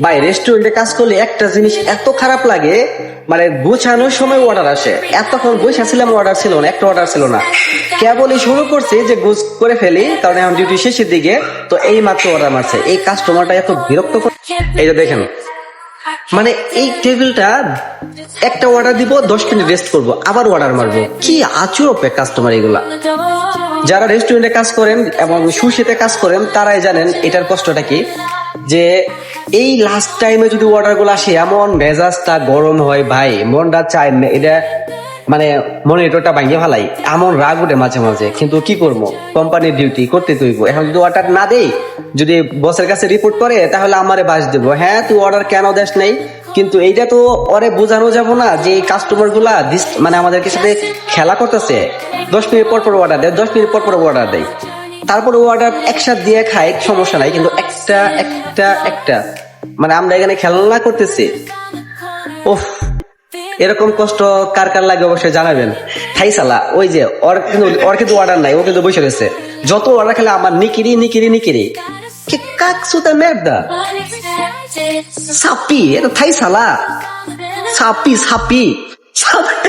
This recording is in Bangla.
ভাই রেস্টুরেন্টে কাজ করলে একটা জিনিস এত খারাপ লাগে, মানে গোছানোর সময় অর্ডার আসে, এতক্ষণ বসে ছিলাম অর্ডার ছিল না, একটা অর্ডার ছিল না, কেবলই শুরু করছি যে গোছ করে ফেলি কারণ এখন ডিউটি শেষের দিকে, তো এই মাত্র অর্ডার মারছে। এই কাস্টমারটা এত বিরক্ত করে, এই যে দেখেন, মানে এই টেবিলটা একটা অর্ডার দিব 10 মিনিট রেস্ট করব আবার অর্ডার মারবো, কি আচরণ কাস্টমার এগুলা। যারা রেস্টুরেন্টে কাজ করেন এবং সুশীতে কাজ করেন তারাই জানেন এটার কষ্টটা কি, যে এই লাস্ট টাইমে যদি অর্ডার গুলো আসে এমন মেজাজটা গরম হয় ভাই, মনটা চায় না এটা, মানে মনিটরটা ভাঙিয়ে ফেলাই, এমন রাগ উঠে মাঝে মাঝে। কিন্তু কি করবো, কোম্পানির ডিউটি করতে তুইব। এখন যদি অর্ডার না দেই, যদি বসের কাছে রিপোর্ট করে তাহলে আমারে বাস দেবো, হ্যাঁ তুই অর্ডার কেন দেস নাই। কিন্তু এইটা তো ওরে বোঝানো যাবো না যে এই কাস্টমার গুলা মানে আমাদেরকে সাথে খেলা করতেছে। 10 মিনিট পর পর অর্ডার দেয়, 10 মিনিট পর পর অর্ডার দেয়, তারপরে অর্ডার একসাথে দিয়ে খাই সমস্যা নাই, কিন্তু একটা একটা একটা মানে আমরা এখানে খেলনা করতেছি। ওফ, এরকম কষ্ট কার কার লাগে অবশ্যই জানাবেন। থাইসালা ওই যে ওর কিন্তু অর্ডার নাই, ও কিন্তু বসে রয়েছে, যত অর্ডার খেলে আমার নিকিরি নিকিরি নিকিরি, কে কাকসুতা merda, sapi, এটা থাইসালা, সাপি সাপি সাপি